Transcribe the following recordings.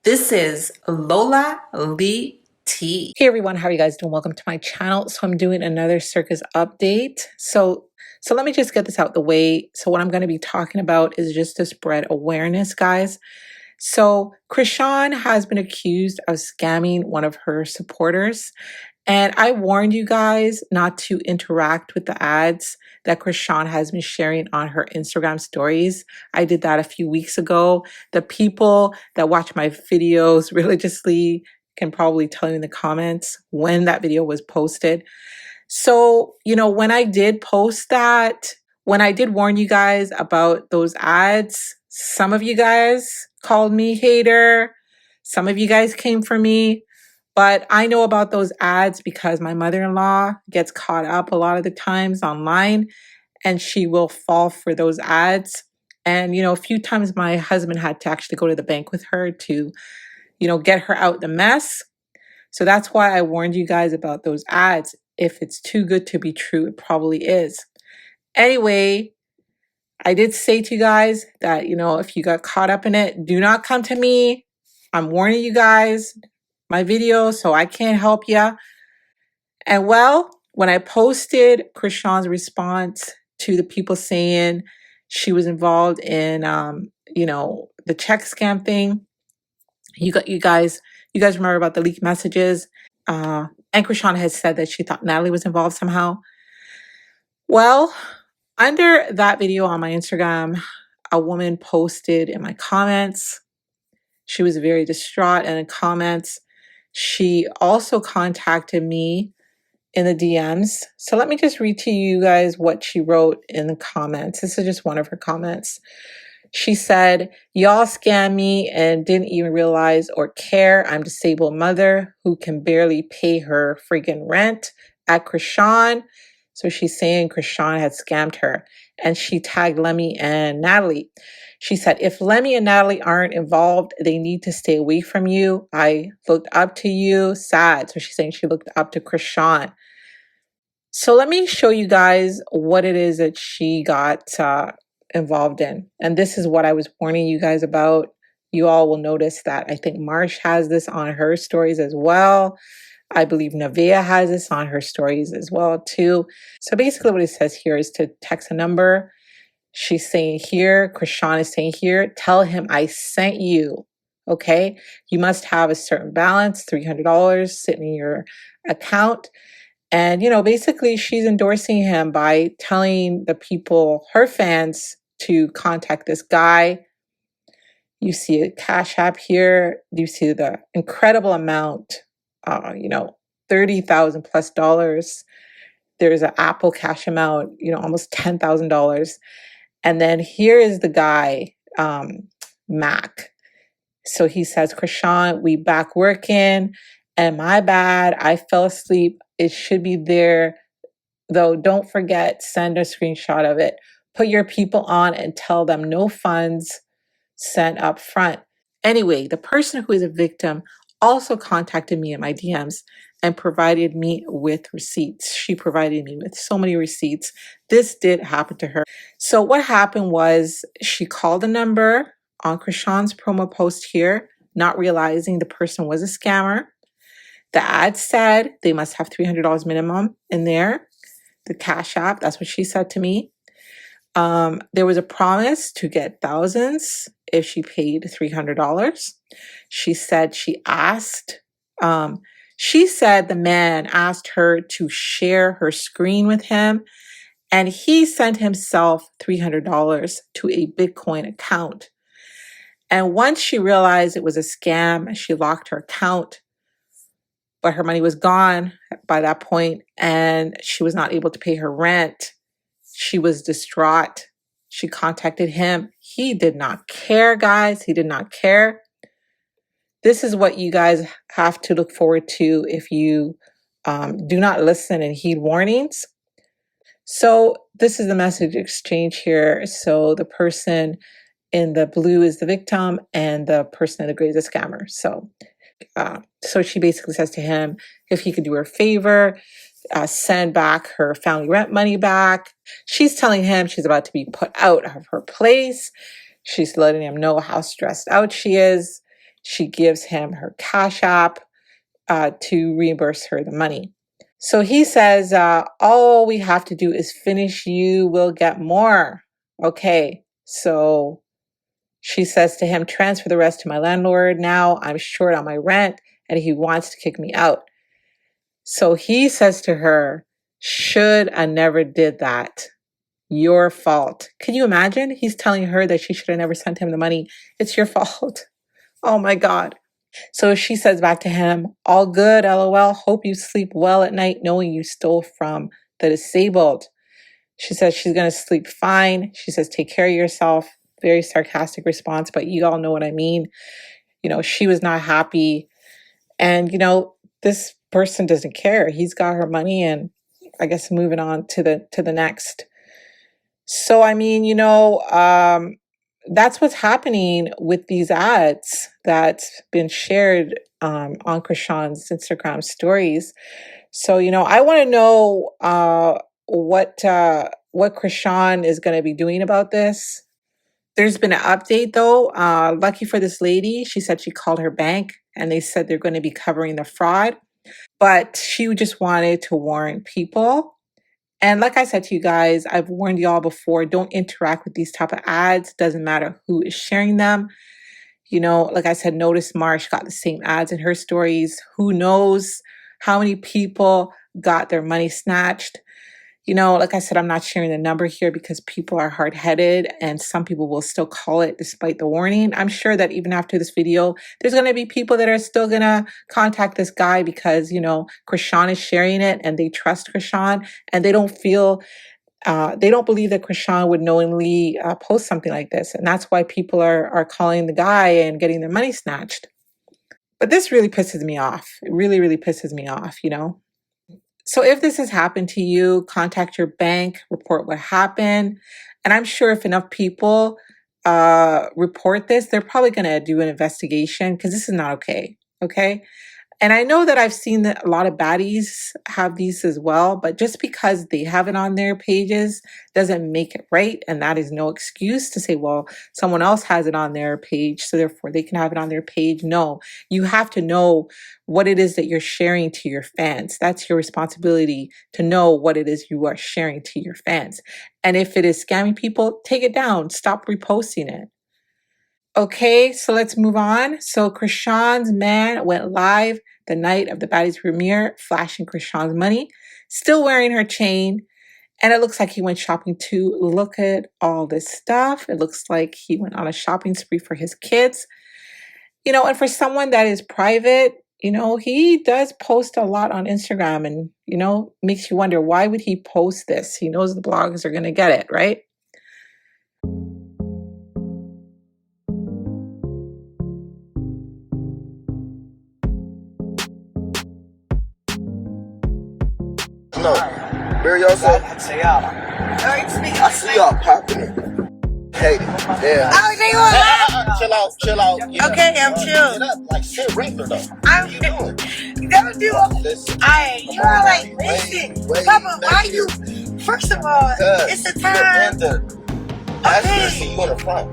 This is Lola Lee T. Hey everyone, how are you guys doing? Welcome to my channel. So I'm doing another circus update. So let me just get this out the way. So what I'm going to be talking about is just to spread awareness, guys. So Chrisean has been accused of scamming one of her supporters. And I warned you guys not to interact with the ads that Chrisean has been sharing on her Instagram stories. I did that a few weeks ago. The people that watch my videos religiously can probably tell you in the comments when that video was posted. So, when I did post that, when I did warn you guys about those ads, some of you guys called me hater. Some of you guys came for me. But I know about those ads because my mother-in-law gets caught up a lot of the times online and she will fall for those ads. And, a few times my husband had to actually go to the bank with her to, get her out the mess. So that's why I warned you guys about those ads. If it's too good to be true, it probably is. Anyway, I did say to you guys that, if you got caught up in it, do not come to me. I'm warning you guys. My video, so I can't help you. And well, when I posted Chrisean's response to the people saying she was involved in, the check scam thing, you guys remember about the leaked messages, and Chrisean had said that she thought Natalie was involved somehow. Well, under that video on my Instagram, a woman posted in my comments. She was very distraught, and in comments, she also contacted me in the DMs. So let me just read to you guys what she wrote in the comments. This is just one of her comments. She said, "Y'all scam me and didn't even realize or care. I'm a disabled mother who can barely pay her freaking rent at Chrisean." So she's saying Chrisean had scammed her. And she tagged Lemmy and Natalie. She said, "If Lemmy and Natalie aren't involved, they need to stay away from you. I looked up to you." Sad. So she's saying she looked up to Chrisean. So let me show you guys what it is that she got involved in. And this is what I was warning you guys about. You all will notice that I think Marsh has this on her stories as well. I believe Nevaeh has this on her stories as well too. So basically what it says here is to text a number. She's saying here, Chrisean is saying here, tell him I sent you, okay? You must have a certain balance, $300 sitting in your account. And, basically she's endorsing him by telling the people, her fans, to contact this guy. You see a Cash App here. You see the incredible amount, $30,000 plus dollars. There's an Apple Cash amount, almost $10,000. And then here is the guy, Mac. So he says, "Chrisean, we back working. And my bad, I fell asleep. It should be there. Though don't forget, send a screenshot of it. Put your people on and tell them no funds sent up front." Anyway, the person who is a victim also contacted me in my DMs and provided me with receipts. She provided me with so many receipts. This did happen to her. So what happened was she called a number on Chrisean's promo post here, not realizing the person was a scammer. The ad said they must have $300 minimum in there. The Cash App, that's what she said to me. There was a promise to get thousands if she paid $300. She said she said the man asked her to share her screen with him, and he sent himself $300 to a Bitcoin account. And once she realized it was a scam, she locked her account, but her money was gone by that point, and she was not able to pay her rent. She was distraught. She contacted him. He did not care, guys. He did not care. This is what you guys have to look forward to if you do not listen and heed warnings. So this is the message exchange here. So the person in the blue is the victim and the person in the gray is a scammer. So she basically says to him, if he could do her a favor, send back her family rent money back. She's telling him she's about to be put out of her place. She's letting him know how stressed out she is. she gives him her Cash App to reimburse her the money. So he says, all we have to do is finish, you will get more. Okay, so she says to him, transfer the rest to my landlord. Now I'm short on my rent and he wants to kick me out. So he says to her, should I never did that. Your fault. Can you imagine? He's telling her that she should have never sent him the money. It's your fault. Oh my God. So she says back to him, all good, LOL. Hope you sleep well at night knowing you stole from the disabled. She says she's going to sleep fine. She says, take care of yourself. Very sarcastic response, but you all know what I mean. You know, she was not happy. And, you know, this person doesn't care. He's got her money and I guess moving on to the next. So, I mean, you know, that's what's happening with these ads that's been shared on Chrisean's Instagram stories. So, you know, I want to know what Chrisean is going to be doing about this. There's been an update though. Lucky for this lady, she said she called her bank and they said they're going to be covering the fraud, but she just wanted to warn people. And like I said to you guys, I've warned y'all before, don't interact with these type of ads. Doesn't matter who is sharing them. You know, like I said, Notice Marsh got the same ads in her stories. Who knows how many people got their money snatched? You know, like I said, I'm not sharing the number here because people are hard-headed and some people will still call it despite the warning. I'm sure that even after this video, there's going to be people that are still going to contact this guy because, you know, Chrisean is sharing it and they trust Chrisean and they don't feel, they don't believe that Chrisean would knowingly post something like this. And that's why people are calling the guy and getting their money snatched. But this really pisses me off. It really, really pisses me off, you know. So if this has happened to you, contact your bank, report what happened. And I'm sure if enough people report this, they're probably going to do an investigation because this is not okay. Okay. And I know that I've seen that a lot of baddies have these as well, but just because they have it on their pages doesn't make it right. And that is no excuse to say, well, someone else has it on their page, so therefore they can have it on their page. No, you have to know what it is that you're sharing to your fans. That's your responsibility to know what it is you are sharing to your fans. And if it is scamming people, take it down. Stop reposting it. Okay, so let's move on. So Chrisean's man went live the night of the Baddies premiere, flashing Chrisean's money, still wearing her chain. And it looks like he went shopping too. Look at all this stuff. It looks like he went on a shopping spree for his kids. You know, and for someone that is private, you know, he does post a lot on Instagram and, you know, makes you wonder, why would he post this? He knows the bloggers are going to get it, right? No, bury yourself. I see y'all popping it. Hey, yeah. Oh, they want Chill out, chill out. Okay, I'm chill. Get up, like shit regular though. I'm What you doing? don't do Listen. you are like, listen, wait, Papa, why you? First of all, it's the time. That's you in the front.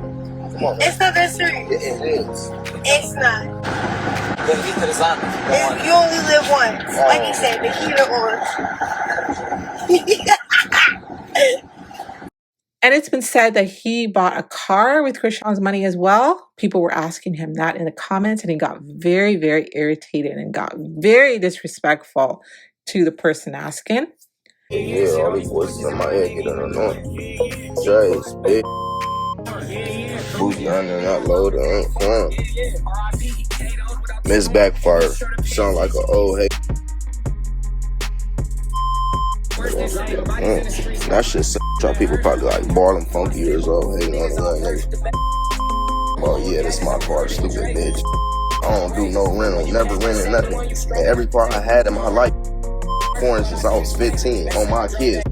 Come on, man. It's not that serious. It is. It's not. You only live once. Like he said, the heat of orange. And it's been said that he bought a car with Chrisean's money as well. People were asking him that in the comments, and he got very, very irritated and got very disrespectful to the person asking. Yeah, all these voices in my head get annoying. Jace, big. Boost under, not loaded, Miss Backfire. Sound like an old hey. That shit some people probably like Barlem Funky years old hating on the young nigga. Oh yeah, this my car, stupid bitch. I don't do no rental, never rented nothing. And every car I had in my life, foreign since I was 15 on my kids.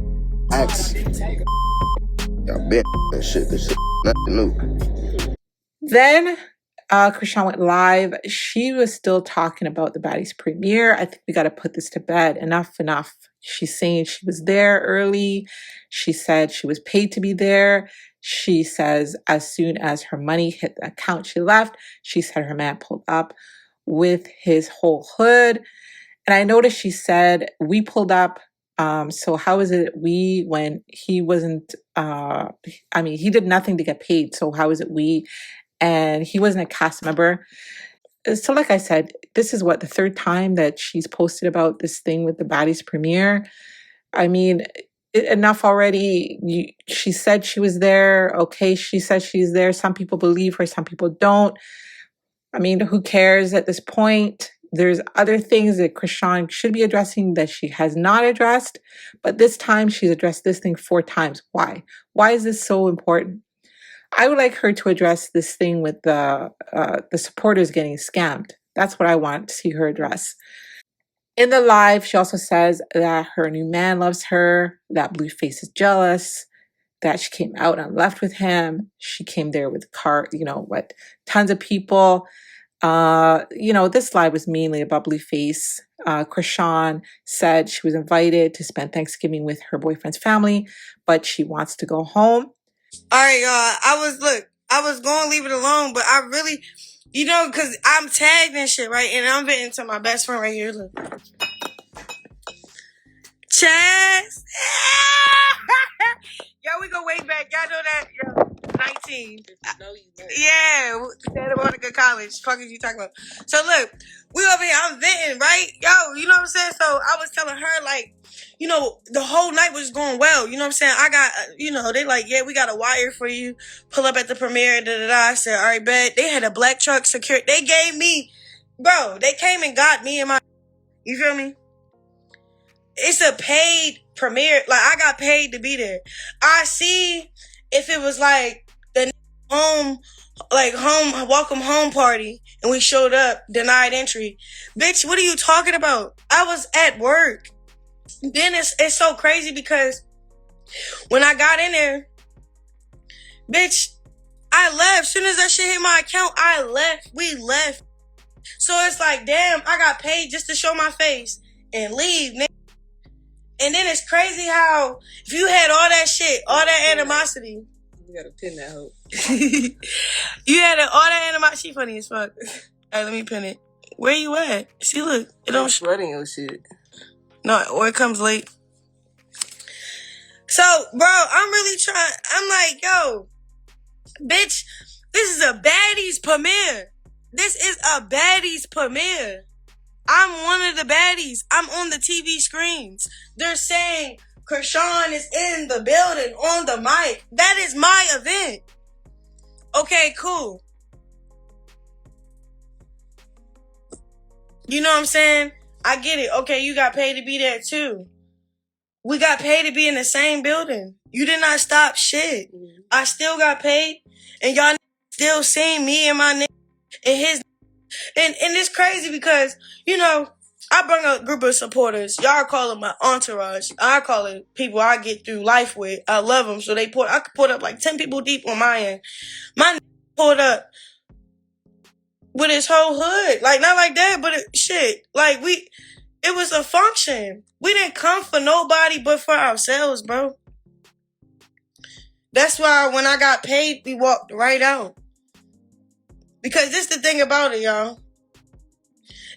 Axe. Got bent and shit, this shit nothing new. Then Chrisean went live, she was still talking about the Baddies premiere. I think we got to put this to bed. Enough. She's saying she was there early. She said she was paid to be there. She says as soon as her money hit the account, she left. She said her man pulled up with his whole hood. And I noticed she said, we pulled up. So how is it we when he wasn't, he did nothing to get paid. So how is it we? And he wasn't a cast member. So like I said, this is what, the third time that she's posted about this thing with the Baddies premiere. I mean, enough already. She said she was there. Okay, she said she's there. Some people believe her, some people don't. I mean, who cares at this point? There's other things that Chrisean should be addressing that she has not addressed. But this time she's addressed this thing 4 times. Why? Why is this so important? I would like her to address this thing with the supporters getting scammed. That's what I want to see her address. In the live, she also says that her new man loves her, that Blueface is jealous, that she came out and left with him. She came there with tons of people. This live was mainly about Blueface. Chrisean said she was invited to spend Thanksgiving with her boyfriend's family, but she wants to go home. All right, y'all. I was going to leave it alone, but I really, because I'm tagged and shit, right? And I'm venting to my best friend right here. Look. Chaz. Yo, we go way back. Y'all know that? Yo, 19. Yeah, Santa Monica College. Fuck is you talking about? So look, we over here, I'm venting, right? Yo, you know what I'm saying? So I was telling her, like, the whole night was going well. You know what I'm saying? I got, they like, yeah, we got a wire for you. Pull up at the premiere, I said, all right, bet. They had a black truck security. They gave me, bro, they came and got me and my, you feel me? It's a paid premiere. Like, I got paid to be there. I see if it was like the welcome home party and we showed up, denied entry. Bitch, what are you talking about? I was at work. Then it's so crazy because when I got in there, bitch, I left. As soon as that shit hit my account, I left. We left. So it's like, damn, I got paid just to show my face and leave, nigga. And then it's crazy how if you had all that shit, all that animosity. You gotta pin that hoe. You had all that animosity. She funny as fuck. Alright, let me pin it. Where you at? See, look. It don't shredding your shit. No, or it comes late. So, bro, I'm really trying. I'm like, yo, bitch, this is a Baddies premiere. This is a Baddies premiere. I'm one of the baddies. I'm on the TV screens. They're saying Chrisean is in the building on the mic. That is my event. Okay, cool. You know what I'm saying? I get it. Okay, you got paid to be there too. We got paid to be in the same building. You did not stop shit. I still got paid. And y'all still seeing me and my nigga and his. And it's crazy because, I bring a group of supporters. Y'all call them my entourage. I call it people I get through life with. I love them. So I could put up like 10 people deep on my end. My pulled up with his whole hood. Like, not like that, but shit. Like, it was a function. We didn't come for nobody but for ourselves, bro. That's why when I got paid, we walked right out. Because this the thing about it, y'all.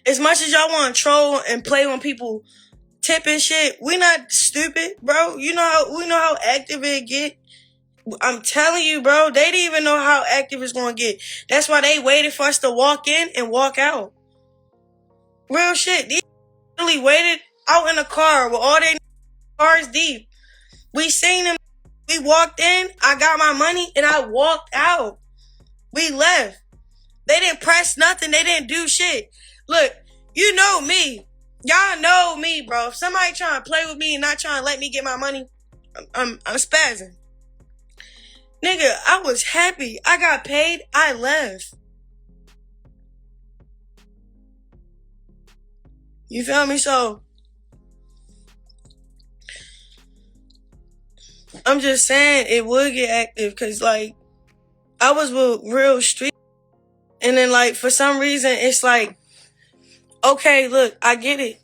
As much as y'all want to troll and play when people tip and shit, we not stupid, bro. We know how active it get. I'm telling you, bro, they didn't even know how active it's going to get. That's why they waited for us to walk in and walk out. Real shit. These really waited out in the car with all their cars deep. We seen them. We walked in. I got my money and I walked out. We left. They didn't press nothing. They didn't do shit. Look, you know me. Y'all know me, bro. If somebody trying to play with me and not trying to let me get my money, I'm spazzing. Nigga, I was happy. I got paid. I left. You feel me? So, I'm just saying it would get active because, like, I was with real street. And then, like, for some reason, it's like, okay, look, I get it.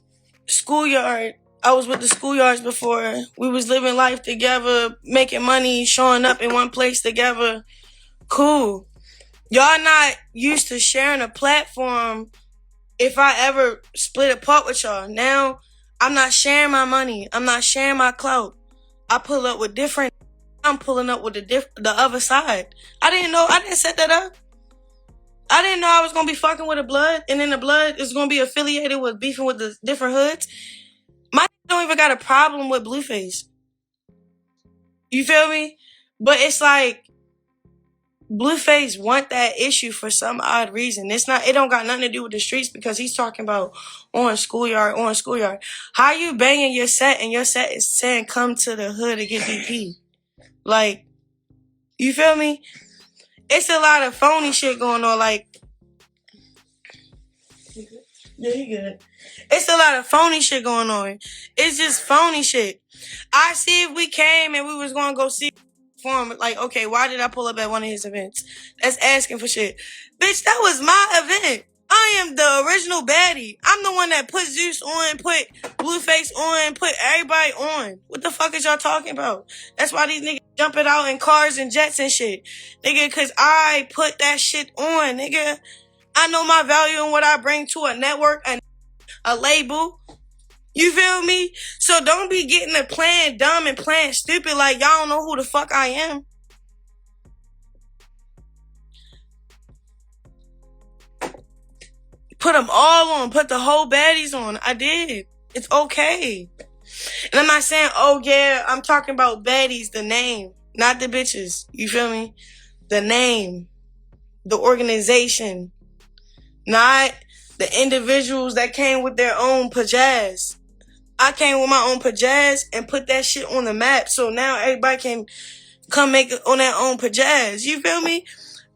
Schoolyard. I was with the schoolyards before. We was living life together, making money, showing up in one place together. Cool. Y'all not used to sharing a platform. If I ever split apart with y'all, now I'm not sharing my money. I'm not sharing my clout. I pull up with different. I'm pulling up with the other side. I didn't know. I didn't set that up. I didn't know I was gonna be fucking with the blood, and then the blood is gonna be affiliated with beefing with the different hoods. My don't even got a problem with Blueface. You feel me? But it's like Blueface want that issue for some odd reason. It don't got nothing to do with the streets because he's talking about on schoolyard. How you banging your set and your set is saying come to the hood to get BP? Like, you feel me? It's a lot of phony shit going on. Like, yeah, you good. It's a lot of phony shit going on. It's just phony shit. I see if we came and we was gonna go see form, like, okay, why did I pull up at one of his events? That's asking for shit. Bitch, that was my event. I am the original baddie. I'm the one that put Zeus on, put Blueface on, put everybody on. What the fuck is y'all talking about? That's why these niggas jumping out in cars and jets and shit. Nigga, cause I put that shit on, nigga. I know my value and what I bring to a network and a label. You feel me? So don't be getting to playing dumb and playing stupid like y'all don't know who the fuck I am. Put them all on. Put the whole baddies on. I did. It's okay. And I'm not saying, oh yeah, I'm talking about baddies, the name, not the bitches. You feel me? The name, the organization, not the individuals that came with their own pajazz. I came with my own pajazz and put that shit on the map. So now everybody can come make it on their own pajazz. You feel me?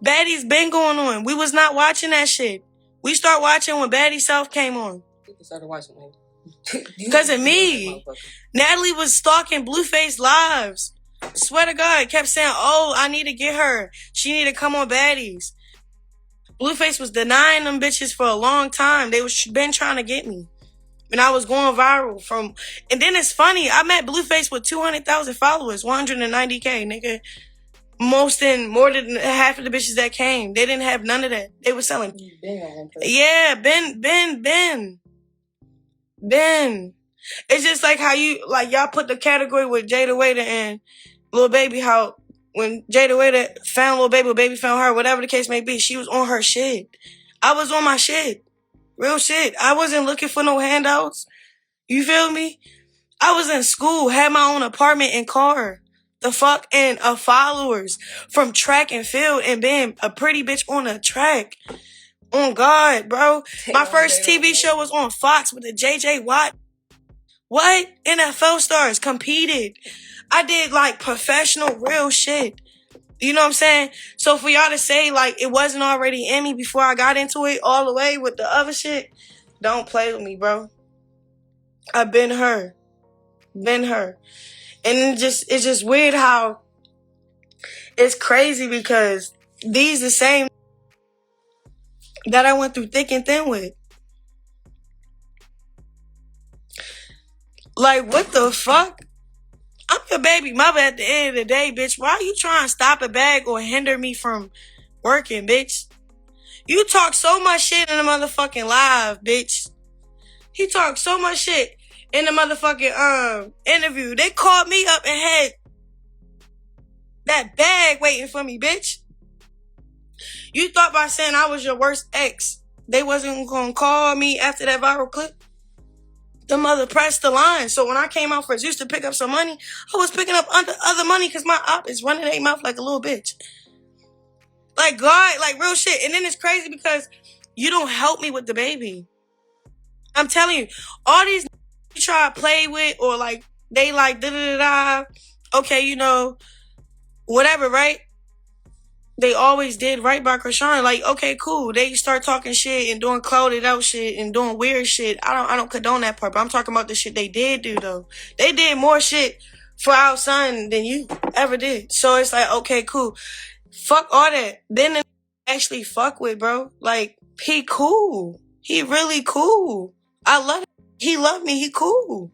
Baddies been going on. We was not watching that shit. We start watching when Baddie South came on. People started watching me. Because of me. Natalie was stalking Blueface lives. Swear to God, kept saying, oh, I need to get her. She need to come on Baddies. Blueface was denying them bitches for a long time. They was been trying to get me. And I was going viral from... And then it's funny. I met Blueface with 200,000 followers. 190K, nigga. More than half of the bitches that came. They didn't have none of that. They were selling... Yeah, Ben. It's just like how you... Like, y'all put the category with Jada Waiter and Lil Baby, how... When Jada Waiter found Lil Baby, Lil Baby found her, whatever the case may be, she was on her shit. I was on my shit. Real shit. I wasn't looking for no handouts. You feel me? I was in school, had my own apartment and car. The fuck? And followers from track and field and being a pretty bitch on a track. On God, bro. My first TV show was on Fox with the JJ Watt. What? NFL stars competed. I did like professional real shit. You know what I'm saying? So for y'all to say like it wasn't already in me before I got into it all the way with the other shit, don't play with me, bro. I've been her. And it's just weird how it's crazy because these the same that I went through thick and thin with. Like, what the fuck? I'm your baby mother at the end of the day, bitch. Why are you trying to stop a bag or hinder me from working, bitch? You talk so much shit in the motherfucking live, bitch. He talked so much shit in the motherfucking interview. They called me up and had that bag waiting for me, bitch. You thought by saying I was your worst ex, they wasn't gonna call me after that viral clip? The mother pressed the line. So when I came out for Zeus to pick up some money, I was picking up other money because my op is running their mouth like a little bitch. Like, God, like real shit. And then it's crazy because you don't help me with the baby. I'm telling you, all these you try to play with or like, they like da-da-da-da. Okay, you know, whatever, right? They always did right by Chrisean. Like, okay, cool. They start talking shit and doing clouded out shit and doing weird shit. I don't condone that part, but I'm talking about the shit they did do though. They did more shit for our son than you ever did. So it's like, okay, cool. Fuck all that. Then the actually fuck with, bro. Like, he cool. He really cool. I love him. He love me. He cool.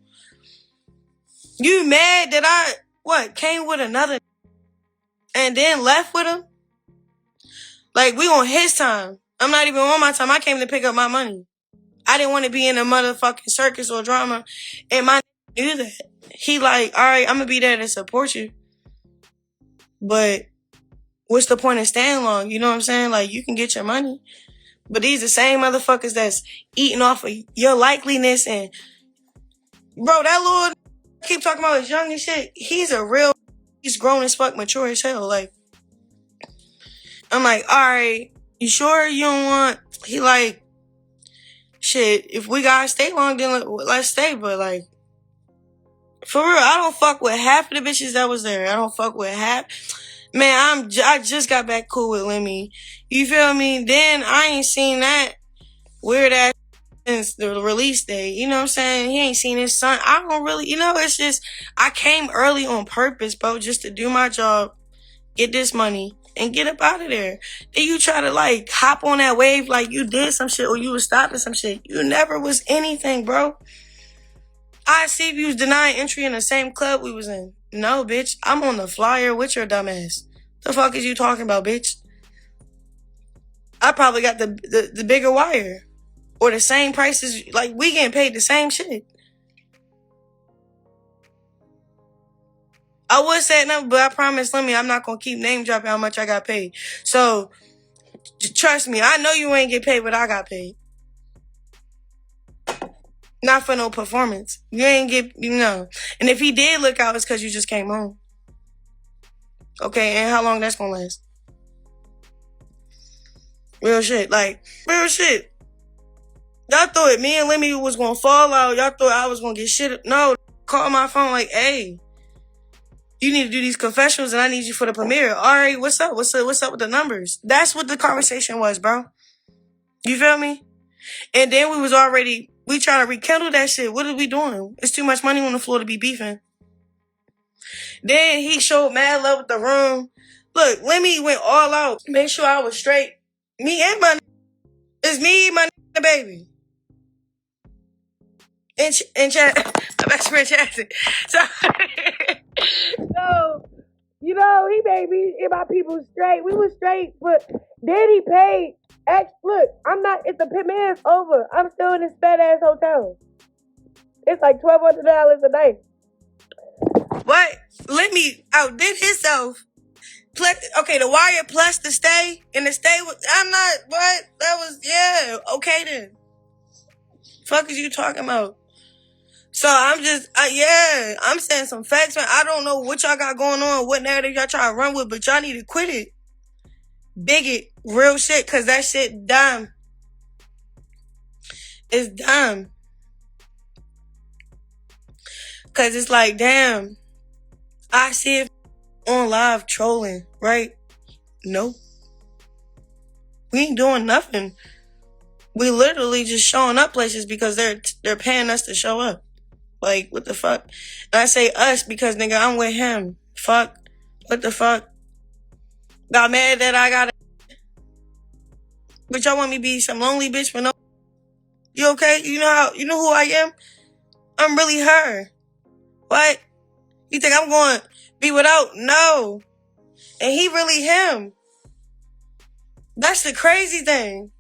You mad that I, came with another and then left with him? Like, we on his time. I'm not even on my time. I came to pick up my money. I didn't want to be in a motherfucking circus or drama. And my knew that. He like, all right, I'm going to be there to support you. But what's the point of staying long? You know what I'm saying? Like, you can get your money. But these the same motherfuckers that's eating off of your likeliness. And, bro, that Lord keep talking about his young and shit. He's grown as fuck, mature as hell. Like, I'm like, all right, you sure you don't want, he like, shit, if we gotta stay long, then let's stay. But like, for real, I don't fuck with half of the bitches that was there. I don't fuck with half. Man, I just got back cool with Lemmy. You feel me? Then I ain't seen that weird ass since the release day. You know what I'm saying? He ain't seen his son. I don't really, it's just, I came early on purpose, bro, just to do my job, get this money, and get up out of there. Then you try to like hop on that wave like you did some shit or you was stopping some shit. You never was anything, bro. I see if you was denying entry in the same club we was in. No, bitch. I'm on the flyer with your dumb ass. The fuck is you talking about, bitch? I probably got the bigger wire. Or the same prices. Like, we getting paid the same shit. I would say no, but I promise, Lemmy, I'm not going to keep name dropping how much I got paid. So, trust me, I know you ain't get paid, but I got paid. Not for no performance. You ain't get, And if he did look out, it's because you just came home. Okay, and how long that's going to last? Real shit. Like, real shit. Y'all thought me and Lemmy was going to fall out. Y'all thought I was going to get shit. No, call my phone like, hey, you need to do these confessionals and I need you for the premiere. All right, what's up? What's up with the numbers? That's what the conversation was, bro. You feel me? And then we trying to rekindle that shit. What are we doing? It's too much money on the floor to be beefing. Then he showed mad love with the room. Look, Lemmy went all out. Made sure I was straight. Me and my it's me, my baby. And Chad, my best friend Chad. So, he made me and my people straight. We was straight, but then he paid. Look, if the premiere's over, I'm still in this fat ass hotel. It's like $1,200 a night. What? Let me outdid himself. Okay, the wire plus the stay, and the stay was, that was, okay then. Fuck is you talking about? So I'm just, I'm saying some facts, man. I don't know what y'all got going on, what narrative y'all trying to run with, but y'all need to quit it. Bigot, real shit, cause that shit dumb. It's dumb. Cause it's like, damn, I see it on live trolling, right? Nope. We ain't doing nothing. We literally just showing up places because they're paying us to show up. Like, what the fuck? And I say us because, nigga, I'm with him. Fuck. What the fuck? Got mad that I got But y'all want me to be some lonely bitch for no... You okay? You know who I am? I'm really her. What? You think I'm going to be without? No. And he really him. That's the crazy thing.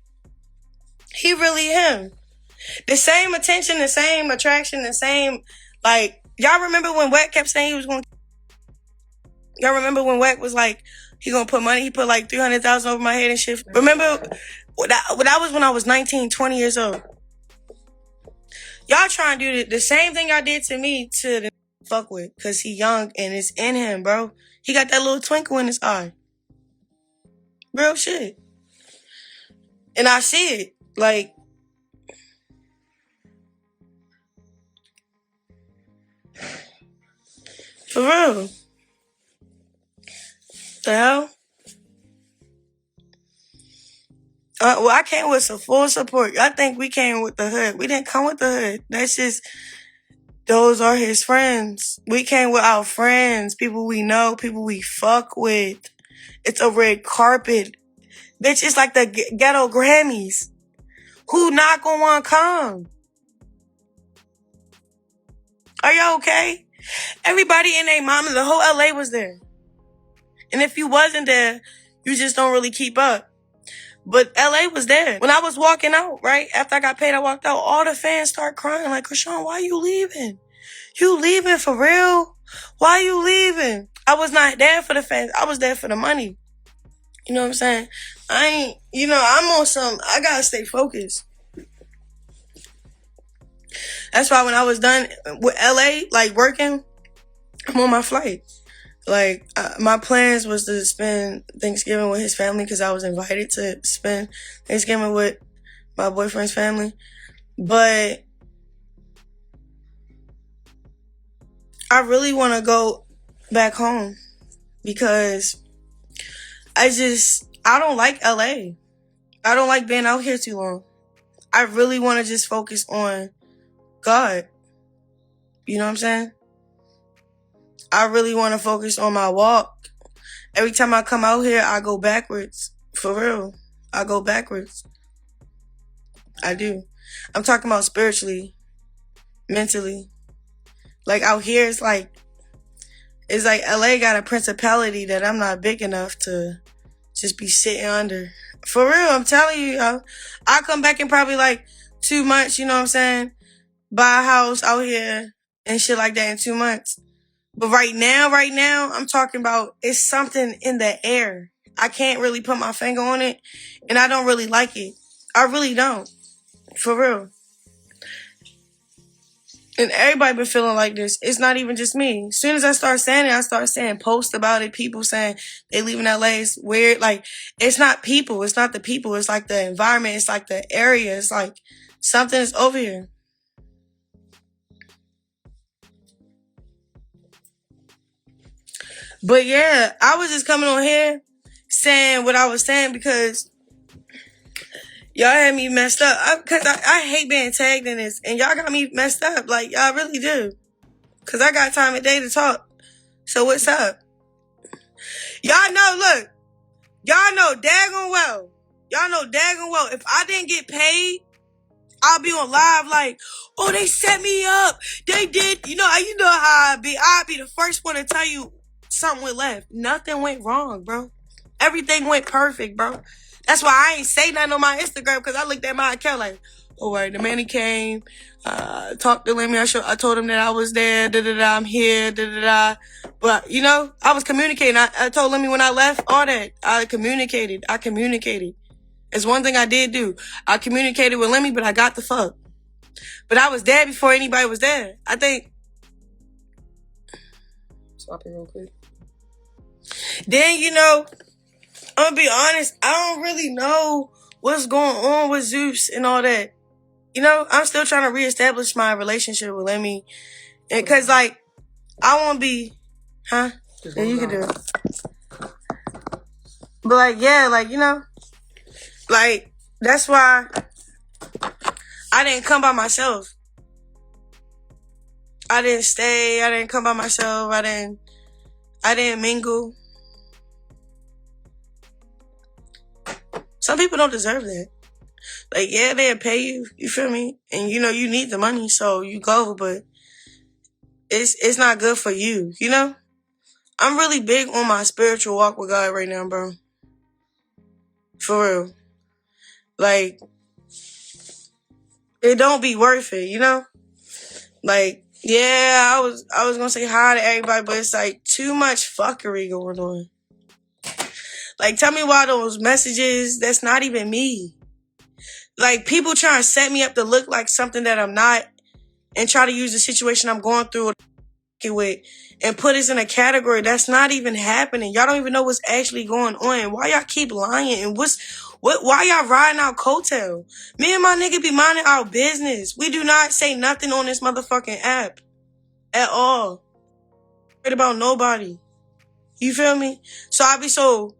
He really him. The same attention, the same attraction, the same, like, y'all remember when Wack kept saying he was going to... Y'all remember when Wack was like, he going to put money, he put like $300,000 over my head and shit. Remember, that was when I was 19, 20 years old. Y'all trying to do the same thing y'all did to me to the fuck with, because he young and it's in him, bro. He got that little twinkle in his eye. Real shit. And I see it. Like, for real. The hell? I came with some full support. I think we came with the hood. We didn't come with the hood. That's just, those are his friends. We came with our friends, people we know, people we fuck with. It's a red carpet. Bitch, it's like the ghetto Grammys. Who not gonna want to come? Are y'all okay? Everybody and their mama, the whole LA was there. And if you wasn't there, you just don't really keep up. But LA was there. When I was walking out, right? After I got paid, I walked out. All the fans start crying like, Chrisean, why you leaving? You leaving for real? Why you leaving? I was not there for the fans. I was there for the money. You know what I'm saying? I'm on I gotta stay focused. That's why when I was done with LA, like working, I'm on my flight. Like, my plans was to spend Thanksgiving with his family because I was invited to spend Thanksgiving with my boyfriend's family. But I really want to go back home because I don't like LA. I don't like being out here too long. I really want to just focus on God. You know what I'm saying? I really want to focus on my walk. Every time I come out here, I go backwards. For real. I go backwards. I do. I'm talking about spiritually, mentally. Like out here, it's like LA got a principality that I'm not big enough to just be sitting under. For real, I'm telling you, I'll come back in probably like 2 months, you know what I'm saying? Buy a house out here and shit like that in 2 months. But right now, I'm talking about it's something in the air. I can't really put my finger on it, and I don't really like it. I really don't. For real. And everybody been feeling like this. It's not even just me. As soon as I start saying it, I start saying posts about it. People saying they leaving LA. It's weird. Like, it's not people. It's not the people. It's like the environment. It's like the area. It's like something is over here. But yeah, I was just coming on here saying what I was saying because y'all had me messed up. Because I hate being tagged in this. And y'all got me messed up. Like, y'all really do. Because I got time of day to talk. So what's up? Y'all know, look. Y'all know daggone well. Y'all know daggone well. If I didn't get paid, I'll be on live like, oh, they set me up. They did. You know how I be. I'll be the first one to tell you something went left. Nothing went wrong, bro. Everything went perfect, bro. That's why I ain't say nothing on my Instagram because I looked at my account like, oh, right, the man he came, talked to Lemmy. I told him that I was there, da-da-da, I'm here, da-da-da. But, I was communicating. I told Lemmy when I left, all that. I communicated. It's one thing I did do. I communicated with Lemmy, but I got the fuck. But I was there before anybody was there. I think. Swap it real quick. Then, I'm gonna be honest, I don't really know what's going on with Zeus and all that. I'm still trying to reestablish my relationship with Lemmy. And cause like, I won't be, huh? Yeah, you can do it. But like, yeah, like, like, that's why I didn't come by myself. I didn't stay. I didn't come by myself. I didn't mingle. Some people don't deserve that. Like, yeah, they'll pay you. You feel me? And you need the money, so you go. But it's not good for you. I'm really big on my spiritual walk with God right now, bro. For real. Like, it don't be worth it, Like, yeah, I was gonna say hi to everybody, but it's like too much fuckery going on. Like, tell me why those messages, that's not even me. Like, people trying to set me up to look like something that I'm not and try to use the situation I'm going through with and put us in a category that's not even happening. Y'all don't even know what's actually going on. Why y'all keep lying? And why y'all riding our coattail? Me and my nigga be minding our business. We do not say nothing on this motherfucking app at all. Worried about nobody. You feel me? So I be so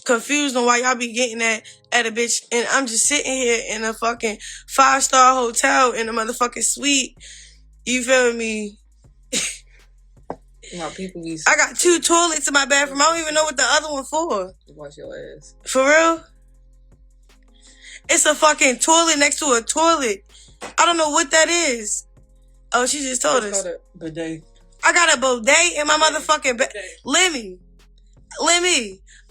confused on why y'all be getting at a bitch, and I'm just sitting here in a fucking 5-star hotel in a motherfucking suite. You feel me? My people be. I got 2 toilets in my bathroom. I don't even know what the other one for. Wash your ass. For real? It's a fucking toilet next to a toilet. I don't know what that is. Oh, she just told us. Bidet. I got a bidet in my motherfucking Lemmy.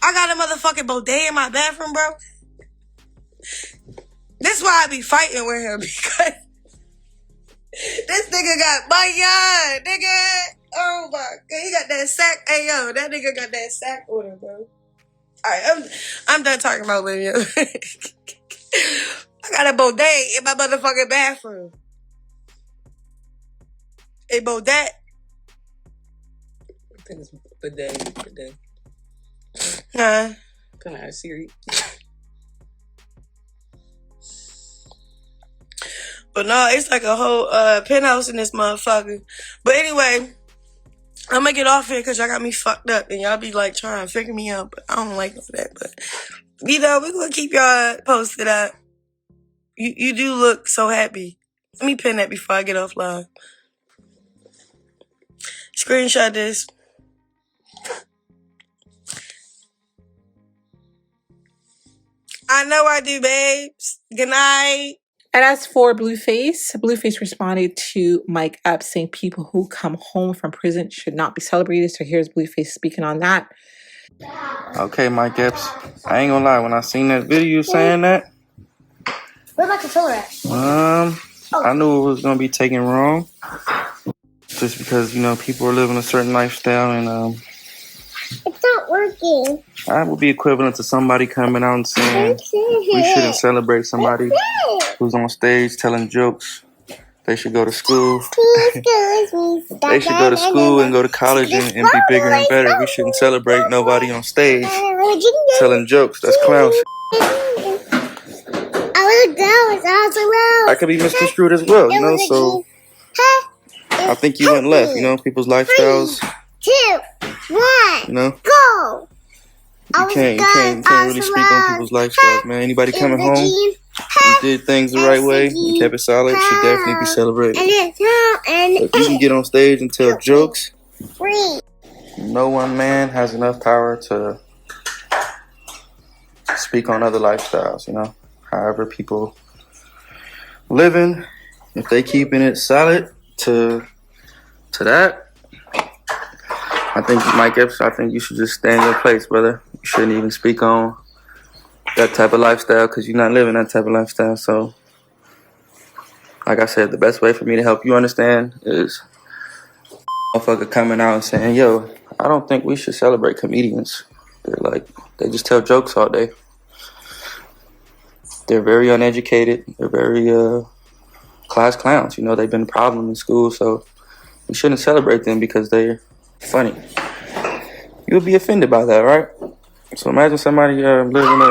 I got a motherfucking bidet in my bathroom, bro. This is why I be fighting with him, because this nigga got my yard, nigga. Oh my god, he got that sack. Hey yo, that nigga got that sack on him, bro. Alright, I'm done talking about William. I got a bidet in my motherfucking bathroom. A bidet. I think it's bidet. Huh? Can I ask Siri? But no, it's like a whole penthouse in this motherfucker. But anyway, I'm gonna get off here because y'all got me fucked up and y'all be like trying to figure me out. But I don't like that. But you know, we're gonna keep y'all posted up. You do look so happy. Let me pin that before I get offline. Screenshot this. I know I do, babes. Good night. And as for Blueface responded to Mike Epps saying people who come home from prison should not be celebrated. So here's Blueface speaking on that. Okay, Mike Epps. I ain't gonna lie, when I seen that video saying that, Where my controller at? I knew it was gonna be taken wrong. Just because, you know, people are living a certain lifestyle and It's not working. I would be equivalent to somebody coming out and saying we shouldn't celebrate somebody who's on stage telling jokes. They should go to school. They should go to school and go to college and be bigger and better. We shouldn't celebrate nobody on stage telling jokes. That's clown shit. I could be misconstrued as well, you know, so I think you went left, you know, people's lifestyles. 3, 2, 1, you know, go! You can't really speak on people's lifestyles, man. Anybody coming home and did things the right way and kept it solid should definitely be celebrated. If you can get on stage and tell jokes, no one man has enough power to speak on other lifestyles, you know. However people living, if they keeping it solid to that, I think Mike Epps, I think you should just stay in your place, brother. You shouldn't even speak on that type of lifestyle because you're not living that type of lifestyle. So, like I said, the best way for me to help you understand is motherfucker coming out and saying, yo, I don't think we should celebrate comedians. They just tell jokes all day. They're very uneducated. They're very class clowns. You know, they've been a problem in school, so we shouldn't celebrate them because they're funny. You would be offended by that, right? So imagine somebody living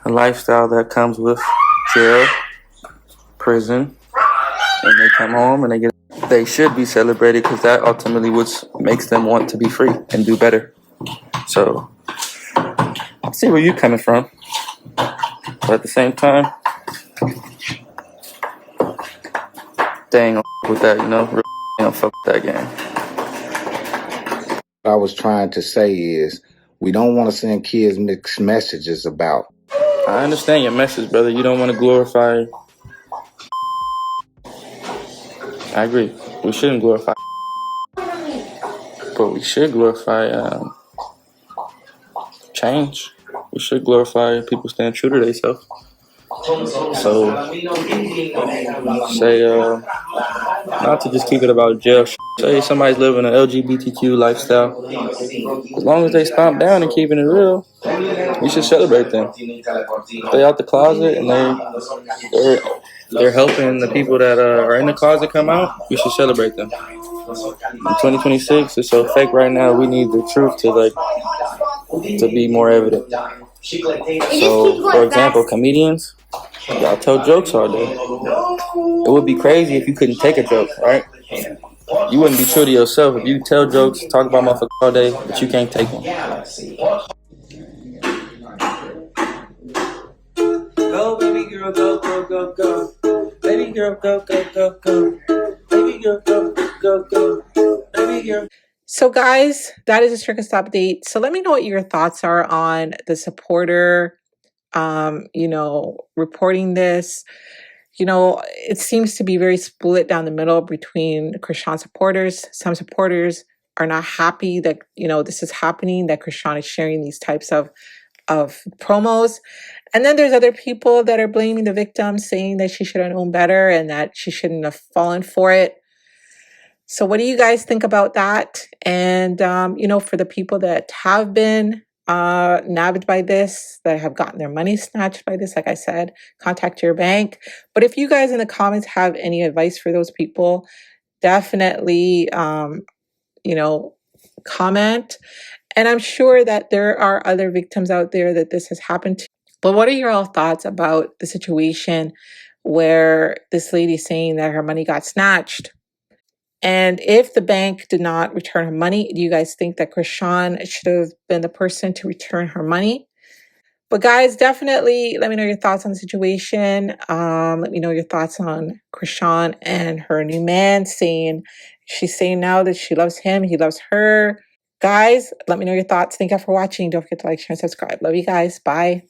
a lifestyle that comes with jail, prison, and they come home and they should be celebrated because that ultimately what makes them want to be free and do better. So I see where you're coming from, but at the same time, they ain't gonna with that, you know. Really don't fuck with that game. What I was trying to say is we don't want to send kids mixed messages about. I understand your message, brother. You don't want to glorify. I agree. We shouldn't glorify, but we should glorify change. We should glorify people staying true to themselves. So, say, not to just keep it about jail. Say somebody's living an LGBTQ lifestyle. As long as they stomp down and keeping it real, we should celebrate them. If they out the closet and they're helping the people that are in the closet come out, we should celebrate them. In 2026, it's so fake right now. We need the truth to be more evident. So, for example, comedians, y'all tell jokes all day. It would be crazy if you couldn't take a joke, right? You wouldn't be true to yourself if you tell jokes, talk about motherfuckers all day, but you can't take them. Go, baby girl, go, go, go, go. Baby girl, go, go, go, go. Baby girl, go, go, go. girl. So guys, that is a circus update. So let me know what your thoughts are on the supporter, reporting this. It seems to be very split down the middle between Chrisean supporters. Some supporters are not happy that, this is happening, that Chrisean is sharing these types of promos. And then there's other people that are blaming the victim, saying that she should have known better and that she shouldn't have fallen for it. So what do you guys think about that? And, for the people that have been nabbed by this, that have gotten their money snatched by this, like I said, contact your bank. But if you guys in the comments have any advice for those people, definitely, comment. And I'm sure that there are other victims out there that this has happened to. But what are your all thoughts about the situation where this lady saying that her money got snatched? And if the bank did not return her money, do you guys think that Chrisean should have been the person to return her money? But guys, definitely let me know your thoughts on the situation. Let me know your thoughts on Chrisean and her new man she's saying now that she loves him, he loves her. Guys, let me know your thoughts. Thank you for watching. Don't forget to like, share, and subscribe. Love you guys. Bye.